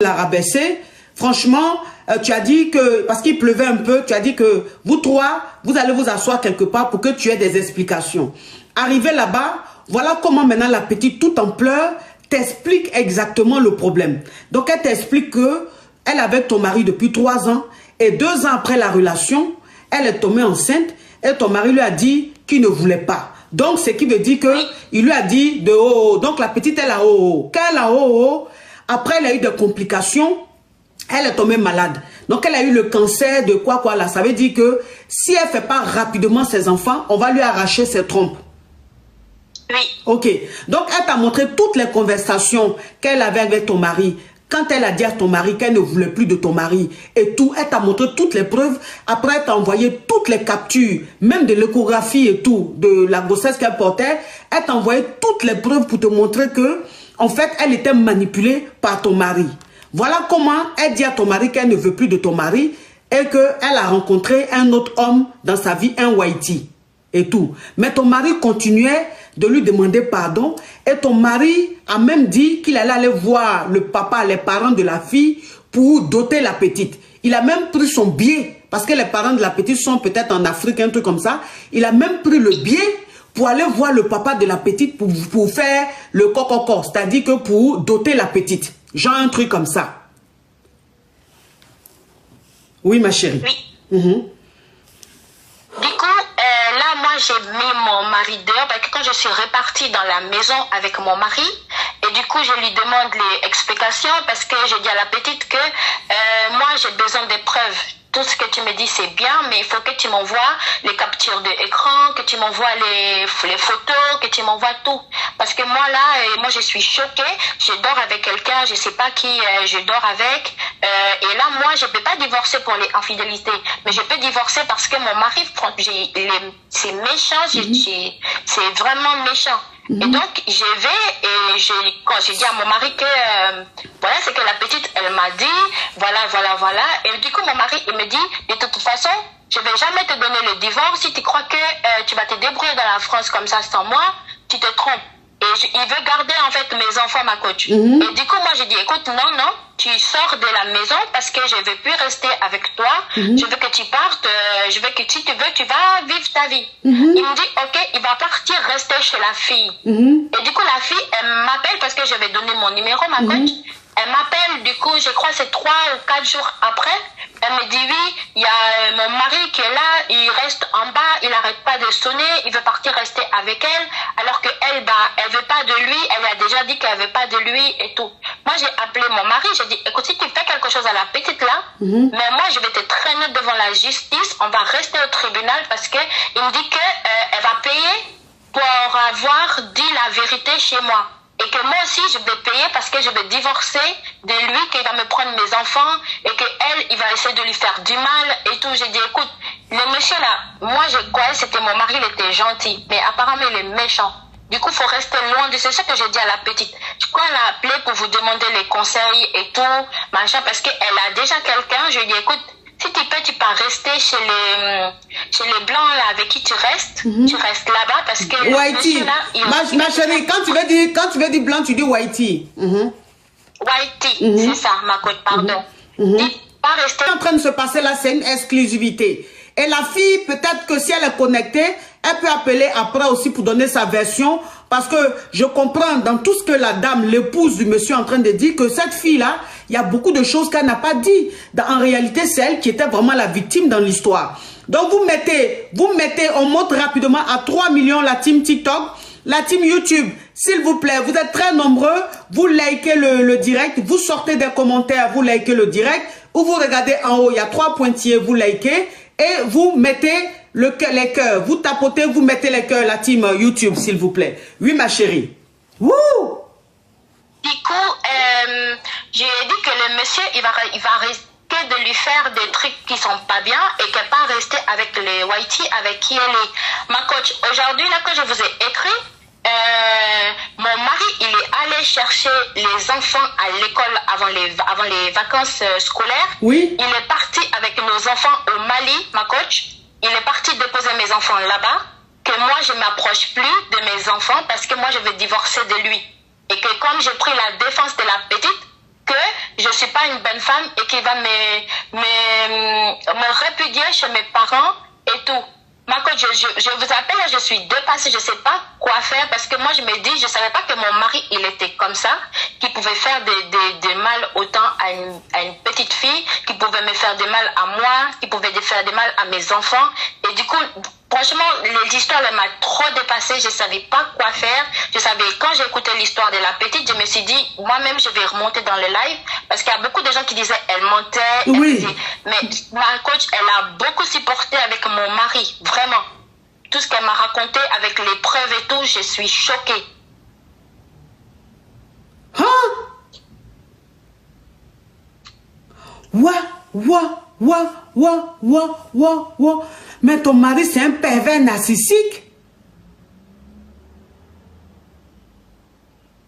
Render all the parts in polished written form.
l'a rabaissé. Franchement, tu as dit que, parce qu'il pleuvait un peu, tu as dit que vous trois, vous allez vous asseoir quelque part pour que tu aies des explications. Arrivé là-bas, voilà comment maintenant la petite, tout en pleurs, t'explique exactement le problème. Donc elle t'explique que elle est avec ton mari depuis 3 ans et 2 ans après la relation, elle est tombée enceinte et ton mari lui a dit qu'il ne voulait pas. Donc, ce qui veut dire que il lui a dit de oh. Donc, la petite, elle a oh. Quand elle a oh, après, elle a eu des complications. Elle est tombée malade. Donc, elle a eu le cancer de quoi là. Ça veut dire que si elle ne fait pas rapidement ses enfants, on va lui arracher ses trompes. Oui. Ok. Donc, elle t'a montré toutes les conversations qu'elle avait avec ton mari. Quand elle a dit à ton mari qu'elle ne voulait plus de ton mari et tout, elle t'a montré toutes les preuves. Après, elle t'a envoyé toutes les captures, même de l'échographie et tout, de la grossesse qu'elle portait. Elle t'a envoyé toutes les preuves pour te montrer que, en fait, elle était manipulée par ton mari. Voilà comment elle dit à ton mari qu'elle ne veut plus de ton mari et qu'elle a rencontré un autre homme dans sa vie, un Whitey et tout. Mais ton mari continuait de lui demander pardon et ton mari a même dit qu'il allait aller voir le papa, les parents de la fille pour doter la petite. Il a même pris son billet parce que les parents de la petite sont peut-être en Afrique, un truc comme ça. Il a même pris le billet pour aller voir le papa de la petite pour faire le coco, c'est-à-dire que pour doter la petite. Genre un truc comme ça. Oui, ma chérie. Oui. Du coup, là, moi, j'ai mis mon mari dehors parce que quand je suis repartie dans la maison avec mon mari, et du coup, je lui demande les explications parce que je dis à la petite que moi, j'ai besoin des preuves. Tout ce que tu me dis, c'est bien, mais il faut que tu m'envoies les captures d'écran, que tu m'envoies les photos, que tu m'envoies tout. Parce que moi, là, moi, je suis choquée. Je dors avec quelqu'un, je sais pas qui je dors avec. Et là, moi, je peux pas divorcer pour les infidélités. Mais je peux divorcer parce que mon mari, c'est méchant, c'est vraiment méchant. Et donc, je vais et quand j'ai dit à mon mari que, voilà, c'est que la petite, elle m'a dit, voilà. Et du coup, mon mari, il me dit, de toute façon, je vais jamais te donner le divorce. Si tu crois que tu vas te débrouiller dans la France comme ça sans moi, tu te trompes. Et il veut garder, en fait, mes enfants, ma coach. Et du coup, moi, j'ai dit, écoute, non, tu sors de la maison parce que je ne veux plus rester avec toi. Je veux que tu partes. Je veux que si tu veux, tu vas vivre ta vie. Il me dit, ok, il va partir rester chez la fille. Et du coup, la fille, elle m'appelle parce que je vais donner mon numéro, ma coach. Elle m'appelle, du coup, je crois que c'est 3 ou 4 jours après. Elle me dit, oui, il y a mon mari qui est là, il reste en bas, il n'arrête pas de sonner, il veut partir rester avec elle, alors qu'elle, elle veut pas de lui, elle a déjà dit qu'elle veut pas de lui et tout. Moi, j'ai appelé mon mari, j'ai dit, écoute, si tu fais quelque chose à la petite là, mais moi, je vais te traîner devant la justice, on va rester au tribunal parce que il me dit que elle va payer pour avoir dit la vérité chez moi. Et que moi aussi, je vais payer parce que je vais divorcer de lui, qu'il va me prendre mes enfants et qu'elle, il va essayer de lui faire du mal et tout. J'ai dit, écoute, le monsieur là, moi je croyais que c'était mon mari, il était gentil, mais apparemment il est méchant. Du coup, il faut rester loin de c'est ça que j'ai dit à la petite. Quand elle a appelé pour vous demander les conseils et tout, machin, parce qu'elle a déjà quelqu'un, je lui ai dit, écoute, si tu peux, tu peux rester chez les blancs là, avec qui tu restes. Tu restes là-bas parce que Whitey. Ma chérie, quand tu veux dire blanc, tu dis Whitey. Whitey, c'est ça, ma côte, pardon. Pas rester. Ce qui est en train de se passer là, c'est une exclusivité. Et la fille, peut-être que si elle est connectée, elle peut appeler après aussi pour donner sa version. Parce que je comprends dans tout ce que la dame, l'épouse du monsieur est en train de dire, que cette fille-là, il y a beaucoup de choses qu'elle n'a pas dit. En réalité, c'est elle qui était vraiment la victime dans l'histoire. Donc vous mettez, on monte rapidement à 3 millions la team TikTok, la team YouTube. S'il vous plaît, vous êtes très nombreux, vous likez le direct, vous sortez des commentaires, vous likez le direct, ou vous regardez en haut, il y a 3 pointillés, vous likez, et vous mettez les cœurs, vous tapotez, vous mettez les cœurs, la team YouTube, s'il vous plaît. Oui, ma chérie. Wouh! Du coup, je lui ai dit que le monsieur, il va risquer de lui faire des trucs qui sont pas bien et qu'elle pas rester avec les Whitey avec qui elle est. Ma coach, aujourd'hui, là que je vous ai écrit, mon mari, il est allé chercher les enfants à l'école avant les vacances scolaires. Oui. Il est parti avec nos enfants au Mali, ma coach. Il est parti déposer mes enfants là-bas. Que moi, je m'approche plus de mes enfants parce que moi, je vais divorcer de lui. Et que comme j'ai pris la défense de la petite, que je suis pas une bonne femme et qu'il va me répudier chez mes parents et tout. Ma coach, je vous appelle, je suis dépassée, je sais pas quoi faire parce que moi je me dis, je savais pas que mon mari il était comme ça, qu'il pouvait faire des mal autant à une petite fille, qu'il pouvait me faire des mal à moi, qu'il pouvait faire des mal à mes enfants. Et du coup, franchement, l'histoire m'a trop dépassée, je savais pas quoi faire. Je savais, quand j'ai écouté l'histoire de la petite, je me suis dit, moi-même je vais remonter dans le live parce qu'il y a beaucoup de gens qui disaient, elle mentait, oui. mais ma coach, elle a beaucoup supporté avec mon mari, vraiment. Tout ce qu'elle m'a raconté avec les preuves et tout, je suis choquée. Hein? Ouah. Mais ton mari, c'est un pervers narcissique.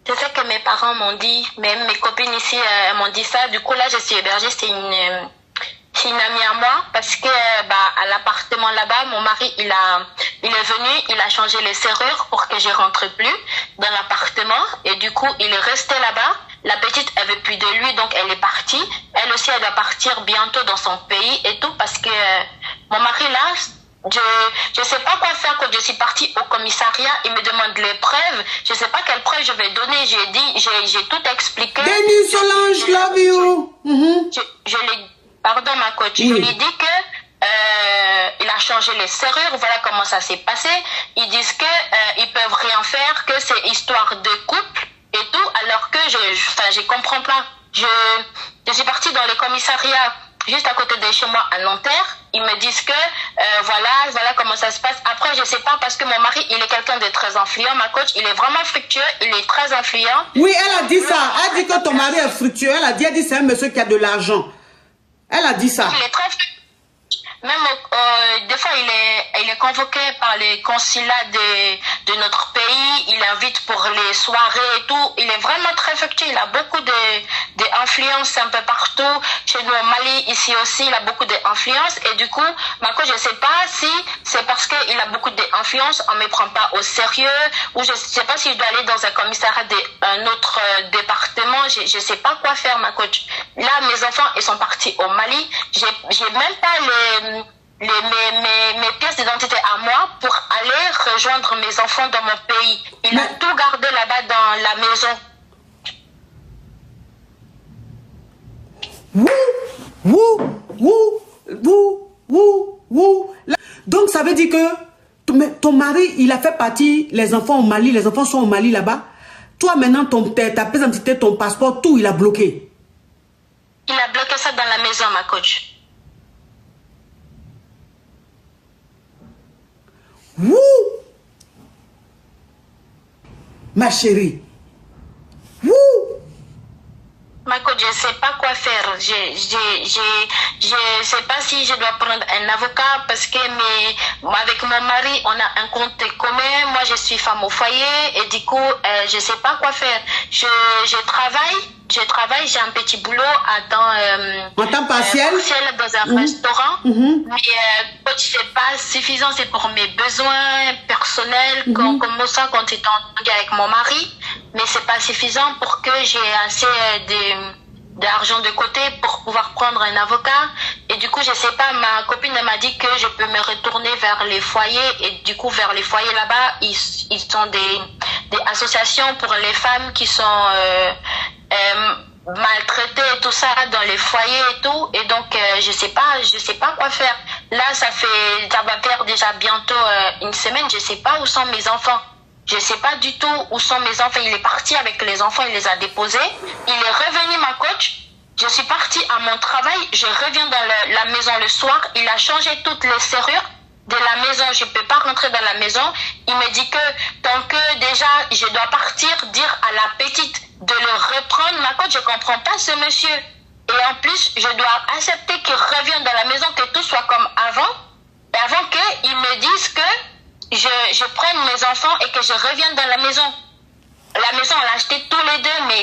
C'est ça que mes parents m'ont dit, même mes copines ici m'ont dit ça. Du coup, là, je suis hébergée, c'est une amie à moi, parce que à l'appartement là-bas, mon mari, il est venu, il a changé les serrures pour que je rentre plus dans l'appartement. Et du coup, il est resté là-bas. La petite, elle veut plus de lui, donc elle est partie. Elle aussi, elle va partir bientôt dans son pays et tout, parce que mon mari là, je sais pas quoi faire quand je suis partie au commissariat. Il me demande les preuves. Je sais pas quelles preuves je vais donner. J'ai tout expliqué. Denis Solange, love you. Je l'ai, pardon ma coach, oui. Je lui ai dit que il a changé les serrures. Voilà comment ça s'est passé. Ils disent que ils peuvent rien faire, que c'est histoire de couple et tout, alors que je comprends pas. Je suis partie dans le commissariat juste à côté de chez moi à Nanterre. Ils me disent que voilà comment ça se passe. Après, je sais pas, parce que mon mari, il est quelqu'un de très influent. Ma coach, il est vraiment fructueux, il est très influent. Oui, elle a dit ça. Elle dit que ton mari est fructueux. Elle a dit c'est un monsieur qui a de l'argent. Elle a dit ça. Il est très fructueux. Même des fois, il est convoqué par les consulats de notre pays. Il invite pour les soirées et tout. Il est vraiment très fructueux. Il a beaucoup d'influence un peu partout. Chez nous au Mali, ici aussi, il a beaucoup d'influence. Et du coup, je ne sais pas si c'est parce qu'il a beaucoup d'influence, on ne me prend pas au sérieux. Ou je ne sais pas si je dois aller dans un commissariat d'un autre département. Je ne sais pas quoi faire, ma coach. Là, mes enfants, ils sont partis au Mali. J'ai même pas mes pièces d'identité à moi pour aller rejoindre mes enfants dans mon pays. Il a tout gardé là-bas dans la maison. Donc ça veut dire que ton mari, il a fait partie, les enfants au Mali, les enfants sont au Mali là-bas. Toi maintenant, ta pièce d'identité, ton passeport, tout, il a bloqué. Il a bloqué ça dans la maison, ma coach. Ma chérie. Ma coach, je ne sais pas quoi faire. Je sais pas si je dois prendre un avocat parce que avec mon mari, on a un compte commun. Moi, je suis femme au foyer et du coup, je ne sais pas quoi faire. Je travaille, j'ai un petit boulot à temps partiel dans un restaurant. Mais c'est pas suffisant, c'est pour mes besoins personnels, comme ça quand j'étais avec mon mari. Mais c'est pas suffisant pour que j'ai assez d'argent de côté pour pouvoir prendre un avocat. Et du coup, je sais pas, ma copine m'a dit que je peux me retourner vers les foyers. Et du coup, vers les foyers là-bas, ils sont des associations pour les femmes qui sont maltraitées et tout ça dans les foyers et tout. Et donc, je sais pas quoi faire. Là, ça va faire déjà bientôt une semaine. Je sais pas où sont mes enfants. Je sais pas du tout où sont mes enfants. Il est parti avec les enfants, il les a déposés. Il est revenu, ma coach. Je suis partie à mon travail. Je reviens dans la maison le soir. Il a changé toutes les serrures de la maison. Je peux pas rentrer dans la maison. Il me dit que tant que déjà je dois partir, dire à la petite de le reprendre. Ma coach, je comprends pas ce monsieur. Et en plus, je dois accepter qu'il revienne dans la maison, que tout soit comme avant. Et avant qu'il me dise que je prenne mes enfants et que je revienne dans la maison. La maison, on l'a acheté tous les deux, mais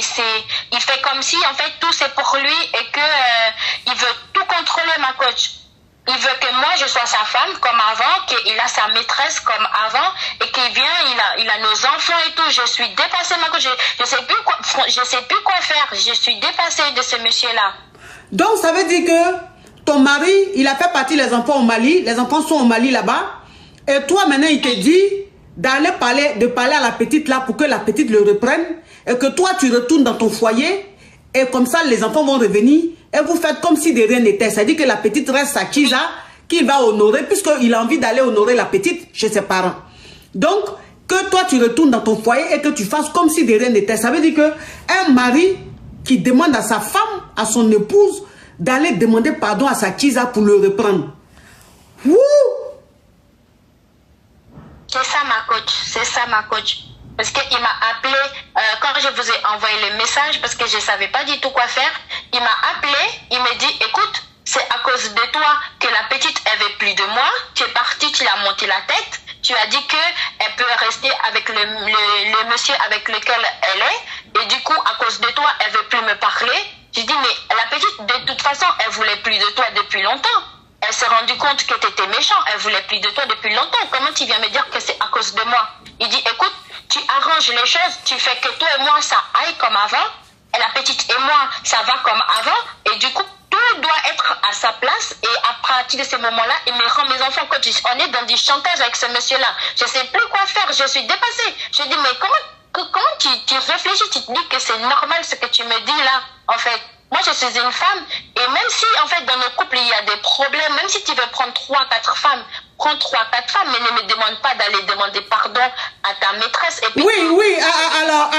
il fait comme si, en fait, tout c'est pour lui et que il veut tout contrôler, ma coach. Il veut que moi, je sois sa femme comme avant, qu'il a sa maîtresse comme avant, et qu'il vient, il a nos enfants et tout. Je suis dépassée, ma coach. Je sais plus quoi faire. Je suis dépassée de ce monsieur-là. Donc, ça veut dire que ton mari, il a fait partir les enfants au Mali. Les enfants sont au Mali là-bas. Et toi, maintenant, il te dit d'aller parler à la petite là pour que la petite le reprenne. Et que toi, tu retournes dans ton foyer. Et comme ça, les enfants vont revenir. Et vous faites comme si de rien n'était. C'est-à-dire que la petite reste sa Kiza qu'il va honorer, puisqu'il a envie d'aller honorer la petite chez ses parents. Donc, que toi, tu retournes dans ton foyer et que tu fasses comme si de rien n'était. Ça veut dire qu'un mari qui demande à sa femme, à son épouse, d'aller demander pardon à sa Kiza pour le reprendre. Wouh! C'est ça, ma coach. C'est ça, ma coach. Parce qu'il m'a appelé, quand je vous ai envoyé le message, parce que je ne savais pas du tout quoi faire, il m'a appelé, il m'a dit, écoute, c'est à cause de toi que la petite, elle veut plus de moi, tu es parti, tu l'as monté la tête, tu as dit qu'elle peut rester avec le monsieur avec lequel elle est, et du coup, à cause de toi, elle veut plus me parler. J'ai dit, mais la petite, de toute façon, elle voulait plus de toi depuis longtemps. Elle s'est rendue compte que tu étais méchant, elle voulait plus de toi depuis longtemps. Comment tu viens me dire que c'est à cause de moi? Il dit, écoute, tu arranges les choses, tu fais que toi et moi, ça aille comme avant, et la petite et moi, ça va comme avant, et du coup, tout doit être à sa place, et à partir de ce moment-là, il me rend mes enfants, quand on est dans du chantage avec ce monsieur-là, je ne sais plus quoi faire, je suis dépassée. Je dis, mais comment tu réfléchis, tu te dis que c'est normal ce que tu me dis là, en fait. Moi, je suis une femme, et même si, en fait, dans nos couples, il y a des problèmes, même si tu veux prendre 3-4 femmes, prends 3-4 femmes, mais ne me demande pas d'aller demander pardon à ta maîtresse. Et puis, oui, alors,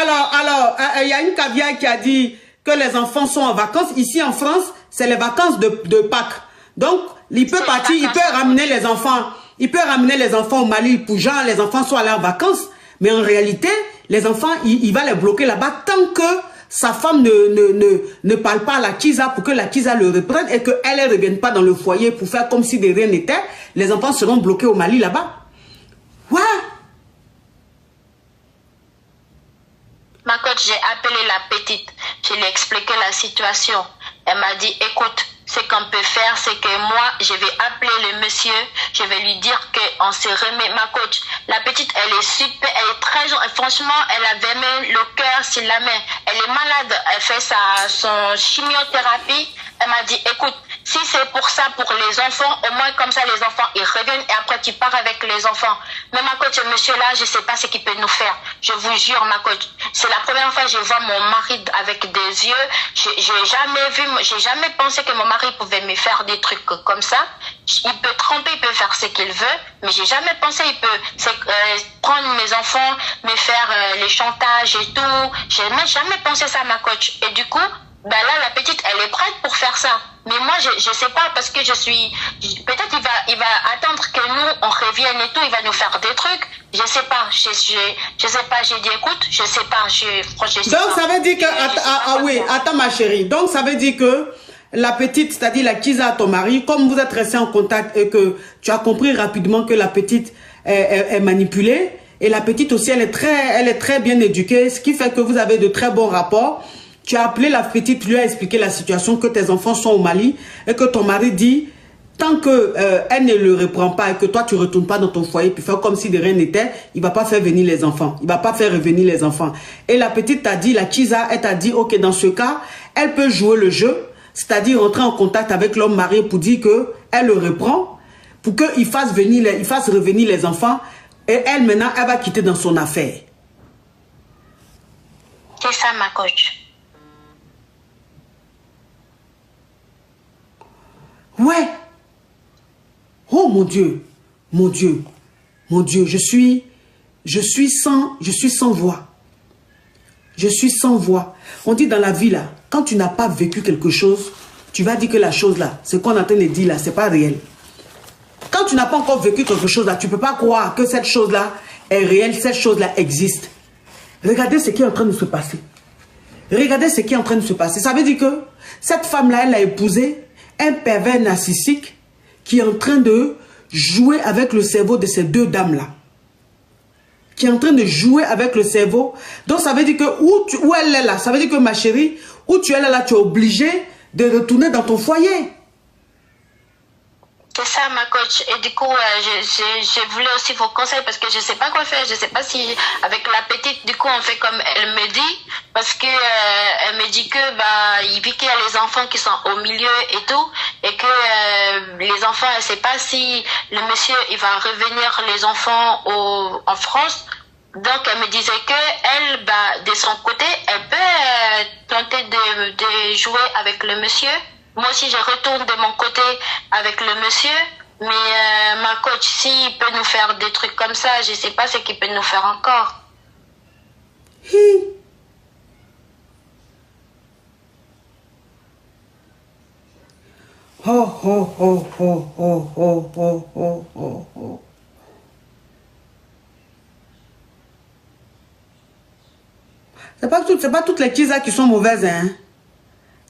il y a une caviar qui a dit que les enfants sont en vacances. Ici, en France, c'est les vacances de Pâques. Donc, il peut partir, il peut ramener les enfants. Il peut ramener les enfants au Mali pour genre, les enfants sont allés en vacances. Mais en réalité, les enfants, il va les bloquer là-bas tant que sa femme ne parle pas à la Kiza pour que la Kiza le reprenne et qu'elle ne revienne pas dans le foyer pour faire comme si de rien n'était. Les enfants seront bloqués au Mali là-bas. Ouais. Ma coach, j'ai appelé la petite. Je lui ai expliqué la situation. Elle m'a dit, écoute, ce qu'on peut faire, c'est que moi, je vais appeler le monsieur, je vais lui dire qu'on se remet. Ma coach, la petite, elle est super, elle est très jolie. Franchement, elle avait même le cœur sur la main. Elle est malade, elle fait son chimiothérapie. Elle m'a dit, écoute, si c'est pour ça, pour les enfants, au moins comme ça, les enfants, ils reviennent et après, tu pars avec les enfants. Mais ma coach, ce monsieur-là, je ne sais pas ce qu'il peut nous faire. Je vous jure, ma coach, c'est la première fois que je vois mon mari avec des yeux. J'ai jamais pensé que mon mari pouvait me faire des trucs comme ça. Il peut tromper, il peut faire ce qu'il veut, mais j'ai jamais pensé il peut prendre mes enfants, me faire les chantages et tout. J'ai jamais pensé ça, ma coach. Et du coup, ben là, la petite, elle est prête pour faire ça. Mais moi, je sais pas, parce que je suis... Peut-être il va attendre que nous, on revienne et tout, il va nous faire des trucs. Je sais pas, je sais pas, j'ai dit, écoute, je sais pas, je sais donc, pas. ça veut dire que... oui, attends, ma chérie. Donc, ça veut dire que la petite, c'est-à-dire la Kiza, ton mari, comme vous êtes restés en contact et que tu as compris rapidement que la petite est manipulée, et la petite aussi, elle est très bien éduquée, ce qui fait que vous avez de très bons rapports. Tu as appelé la petite, lui as expliqué la situation, que tes enfants sont au Mali et que ton mari dit, tant que elle ne le reprend pas et que toi tu ne retournes pas dans ton foyer puis faire comme si de rien n'était, il ne va pas faire venir les enfants. Il ne va pas faire revenir les enfants. Et la petite t'a dit, la Kiza, elle t'a dit, ok, dans ce cas, elle peut jouer le jeu, c'est-à-dire rentrer en contact avec l'homme marié pour dire qu'elle le reprend, pour qu'il fasse revenir les enfants et elle maintenant, elle va quitter dans son affaire. C'est ça, ma coach. Ouais. Oh mon Dieu. Mon Dieu. Mon Dieu. Je suis sans voix. Je suis sans voix. On dit dans la vie là, quand tu n'as pas vécu quelque chose, tu vas dire que la chose là, ce qu'on est en train de dire là, c'est pas réel. Quand tu n'as pas encore vécu quelque chose là, tu ne peux pas croire que cette chose là est réelle, cette chose là existe. Regardez ce qui est en train de se passer. Regardez ce qui est en train de se passer. Ça veut dire que cette femme là, elle a épousé un pervers narcissique qui est en train de jouer avec le cerveau de ces deux dames-là. Qui est en train de jouer avec le cerveau. Donc, ça veut dire que où elle est là, ça veut dire que ma chérie, où tu es là, tu es obligée de retourner dans ton foyer. C'est ça, ma coach. Et du coup, je voulais aussi vos conseils parce que je sais pas quoi faire. Je sais pas si avec la petite, du coup, on fait comme elle me dit, parce que elle me dit que vu qu'il y a les enfants qui sont au milieu et tout, et que les enfants, elle sait pas si le monsieur il va revenir les enfants en France. Donc elle me disait que elle, de son côté, elle peut tenter de jouer avec le monsieur. Moi aussi, je retourne de mon côté avec le monsieur. Mais ma coach, s'il peut nous faire des trucs comme ça, je sais pas ce qu'il peut nous faire encore. Oh, oh, oh, oh, oh, oh, oh, oh, oh, oh. C'est pas toutes les Kisa qui sont mauvaises, hein.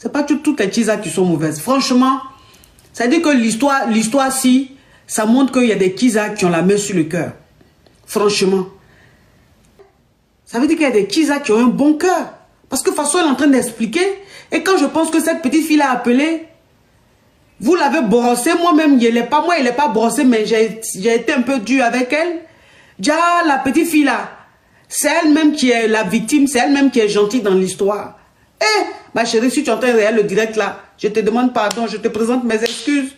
C'est pas toutes les Kisa qui sont mauvaises. Franchement, ça veut dire que l'histoire-ci, ça montre qu'il y a des Kisa qui ont la main sur le cœur. Franchement. Ça veut dire qu'il y a des Kisa qui ont un bon cœur. Parce que de toute façon, elle est en train d'expliquer. Et quand je pense que cette petite fille a appelé, vous l'avez brossé, moi-même, il n'est pas brossé, mais j'ai été un peu dur avec elle. Déjà, la petite fille là, c'est elle-même qui est la victime, c'est elle-même qui est gentille dans l'histoire. Eh, ma chérie, si tu entends le direct là, je te demande pardon, je te présente mes excuses.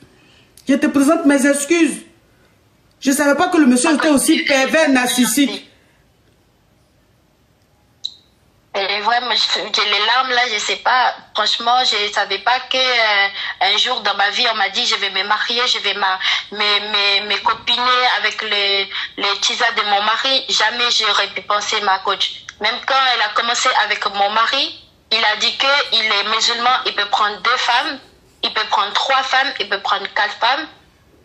Je te présente mes excuses. Je ne savais pas que le monsieur était aussi pervers, narcissique. Et vraiment, j'ai les larmes là, je sais pas, franchement, je savais pas que un jour dans ma vie, on m'a dit je vais me marier, je vais me copiner avec les tisas de mon mari. Jamais j'aurais pu penser, ma coach. Même quand elle a commencé avec mon mari, il a dit que il est musulman, il peut prendre 2 femmes, il peut prendre 3 femmes, il peut prendre 4 femmes.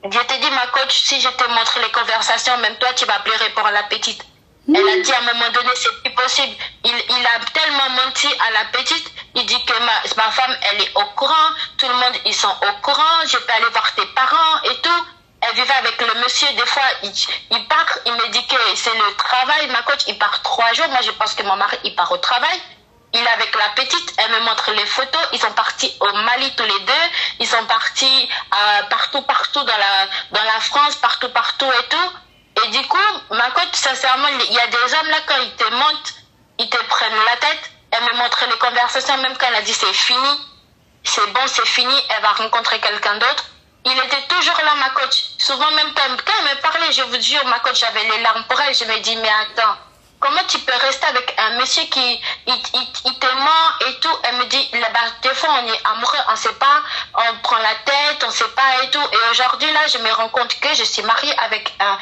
Je te dis, ma coach, si je te montre les conversations, même toi, tu vas pleurer pour la petite. Elle a dit à un moment donné, c'est plus possible. Il a tellement menti à la petite. Il dit que ma femme, elle est au courant. Tout le monde, ils sont au courant. Je peux aller voir tes parents et tout. Elle vivait avec le monsieur. Des fois, il part. Il me dit que c'est le travail. Ma coach, il part 3 jours. Moi, je pense que mon mari, il part au travail. Il est avec la petite. Elle me montre les photos. Ils sont partis au Mali tous les deux. Ils sont partis partout dans la France, partout et tout. Et du coup, ma coach, sincèrement, il y a des hommes là, quand ils te montent, ils te prennent la tête. Elle me montre les conversations, même quand elle a dit c'est fini, c'est bon, c'est fini, elle va rencontrer quelqu'un d'autre. Il était toujours là, ma coach. Souvent, même quand elle me parlait, je vous jure, ma coach, j'avais les larmes pour elle. Je me dis, mais attends, comment tu peux rester avec un monsieur qui il te ment et tout? Elle me dit, des fois, on est amoureux, on sait pas, on prend la tête, on sait pas et tout. Et aujourd'hui, là, je me rends compte que je suis mariée avec un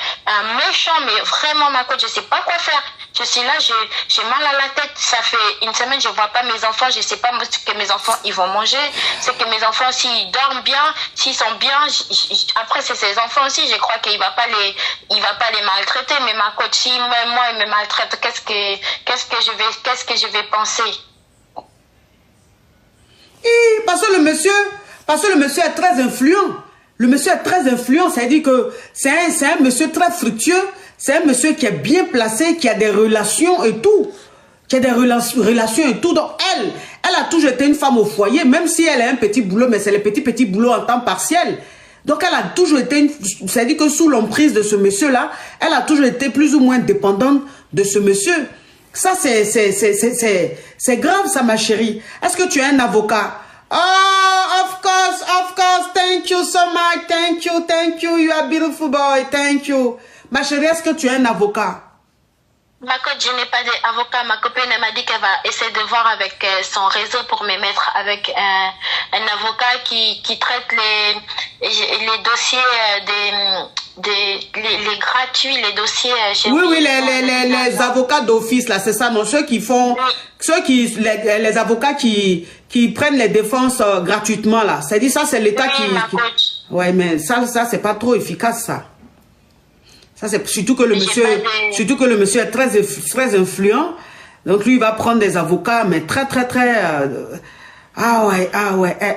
méchant, mais vraiment, ma coach, je sais pas quoi faire. Je suis là, j'ai mal à la tête. Ça fait une semaine, je vois pas mes enfants. Je sais pas ce que mes enfants, ils vont manger. C'est que mes enfants, s'ils dorment bien, s'ils sont bien, après, c'est ses enfants aussi. Je crois qu'il va pas les maltraiter. Mais ma coach, si moi, il me maltraite, qu'est-ce que je vais penser? Parce que le monsieur est très influent. Le monsieur est très influent, ça veut dire que c'est un monsieur très fructueux. C'est un monsieur qui est bien placé, qui a des relations et tout. Qui a des relations et tout. Donc elle a toujours été une femme au foyer, même si elle a un petit boulot, mais c'est le petit boulot en temps partiel. Donc elle a toujours été, c'est-à-dire que sous l'emprise de ce monsieur-là, elle a toujours été plus ou moins dépendante de ce monsieur. Ça, c'est grave, ça, ma chérie. Est-ce que tu es un avocat? Oh, of course, thank you so much, thank you, you are beautiful boy, thank you. Ma chérie, est-ce que tu es un avocat? Ma coach, je n'ai pas d'avocat. Ma copine m'a dit qu'elle va essayer de voir avec son réseau pour me mettre avec un avocat qui traite les dossiers les gratuits, les dossiers. Oui, les avocats d'office, là, c'est ça, non? Ceux qui font, les avocats qui prennent les défenses gratuitement, là. C'est-à-dire, ça, c'est l'État Ouais, mais ça, c'est pas trop efficace, ça. Ça, c'est surtout que le monsieur est très influent. Donc, lui, il va prendre des avocats, mais très... Ah ouais.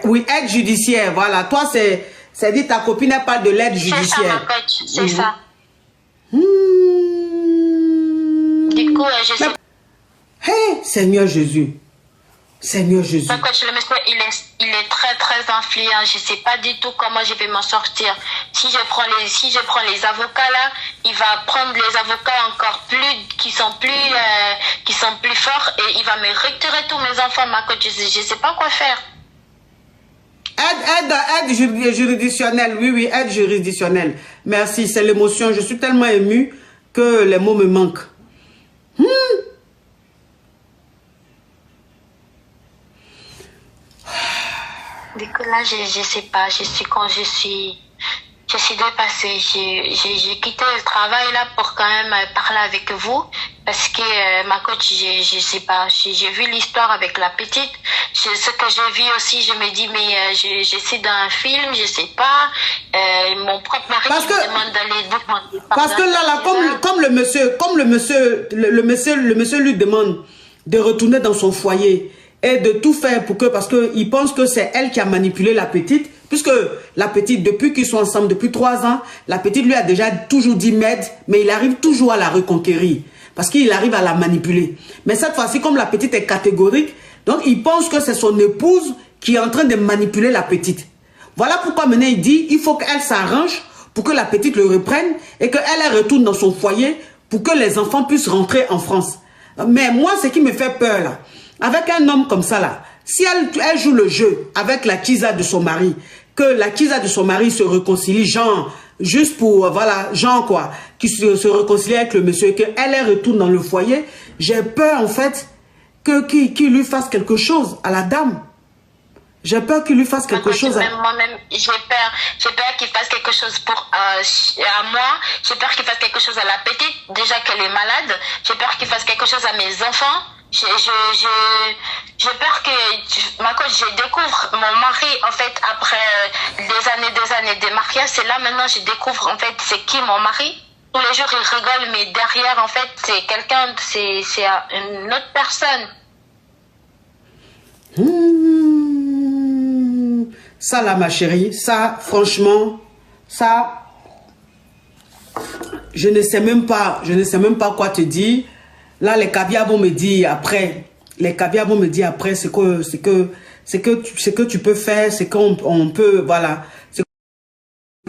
Oui, aide judiciaire, voilà. Toi, c'est dit, ta copine n'a pas de l'aide judiciaire. C'est ça. Du coup, je sais... Hey, Seigneur Jésus. Seigneur Jésus. Le monsieur, il est très d'influence. Je sais pas du tout comment je vais m'en sortir. Si je prends les avocats là, il va prendre les avocats encore plus qui sont plus forts et il va me retirer tous mes enfants, ma coach. Je sais pas quoi faire. Aide juridictionnelle, oui, aide juridictionnelle. Merci, c'est l'émotion. Je suis tellement émue que les mots me manquent. Du coup, là, je sais pas, je suis dépassée. J'ai quitté le travail là pour quand même parler avec vous parce que ma coach, je sais pas, j'ai vu l'histoire avec la petite. Ce que j'ai vu aussi, je me dis mais je suis dans un film, je sais pas. Mon propre mari me demande d'aller demander. Parce que là, comme le monsieur lui demande de retourner dans son foyer. Et de tout faire pour que, parce qu'il pense que c'est elle qui a manipulé la petite, puisque la petite, depuis qu'ils sont ensemble, depuis 3 ans, la petite lui a déjà toujours dit m'aide, mais il arrive toujours à la reconquérir, parce qu'il arrive à la manipuler. Mais cette fois-ci, comme la petite est catégorique, donc il pense que c'est son épouse qui est en train de manipuler la petite. Voilà pourquoi maintenant il dit, il faut qu'elle s'arrange pour que la petite le reprenne et qu'elle retourne dans son foyer pour que les enfants puissent rentrer en France. Mais moi, ce qui me fait peur là, avec un homme comme ça là, si elle joue le jeu avec la Kisa de son mari, que la Kisa de son mari se réconcilie, genre, juste pour, voilà, genre quoi, qui se réconcilie avec le monsieur, qu'elle retourne dans le foyer, j'ai peur en fait qu'il lui fasse quelque chose à la dame. J'ai peur qu'il lui fasse quelque chose. Moi-même, j'ai peur qu'il fasse quelque chose à moi. J'ai peur qu'il fasse quelque chose à la petite, déjà qu'elle est malade. J'ai peur qu'il fasse quelque chose à mes enfants. J'ai peur que, ma coach, je découvre mon mari, en fait, après des années de mariage. C'est là maintenant, je découvre, en fait, c'est qui mon mari. Tous les jours, il rigole, mais derrière, en fait, c'est quelqu'un, c'est une autre personne. Ça là, ma chérie, ça, franchement, ça, je ne sais même pas quoi te dire. Là, les caviars vont me dire après, ce que tu peux faire, ce qu'on peut, voilà, ce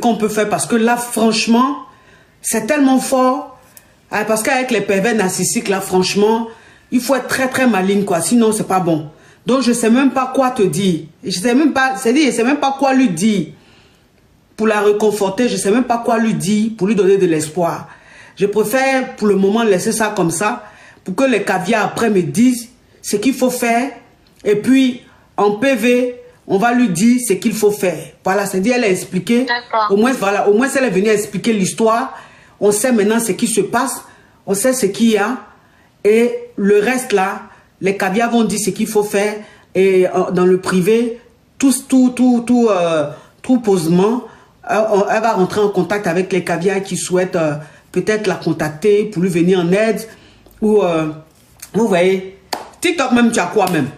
qu'on peut faire, parce que là, franchement, c'est tellement fort, parce qu'avec les pervers narcissiques, là, franchement, il faut être très, très maligne, quoi, sinon, c'est pas bon. Donc, je sais même pas quoi te dire. Je sais même pas, je sais même pas quoi lui dire pour la réconforter. Je sais même pas quoi lui dire pour lui donner de l'espoir. Je préfère, pour le moment, laisser ça comme ça, pour que les caviars après me disent ce qu'il faut faire. Et puis, en PV, on va lui dire ce qu'il faut faire. Voilà, c'est-à-dire, elle a expliqué. Au moins, voilà, au moins, elle est venue expliquer l'histoire. On sait maintenant ce qui se passe. On sait ce qu'il y a. Et le reste, là, les caviars vont dire ce qu'il faut faire. Et dans le privé, tout posement, elle va rentrer en contact avec les caviars qui souhaitent peut-être la contacter pour lui venir en aide. Ou, vous voyez, TikTok même, tu as quoi même?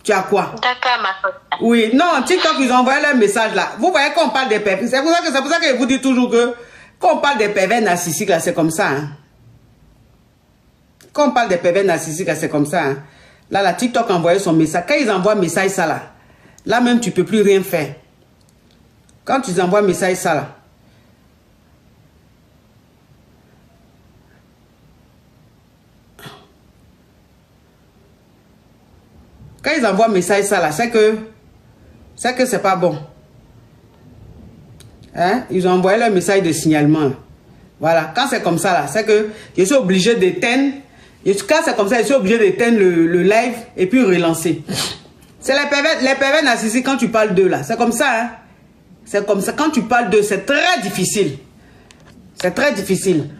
Tu as quoi? D'accord, ma coach. Oui, non, TikTok, ils ont envoyé leur message là. Vous voyez qu'on parle des pervers. C'est pour ça que je vous dis toujours que quand on parle des pervers narcissiques là, c'est comme ça. Hein. Quand on parle des pervers narcissiques là, c'est comme ça. Hein. Là, la TikTok a envoyé son message. Quand ils envoient un message ça là même tu peux plus rien faire. Quand ils envoient un message ça là. Quand ils envoient un message ça là, c'est que c'est pas bon. Hein? Ils ont envoyé leur message de signalement. Là. Voilà. Quand c'est comme ça là, c'est que je suis obligé d'éteindre. Quand c'est comme ça, je suis obligé d'éteindre le live et puis relancer. C'est les pervers narcissiques quand tu parles d'eux là. C'est comme ça. Hein? C'est comme ça. Quand tu parles d'eux, c'est très difficile. C'est très difficile.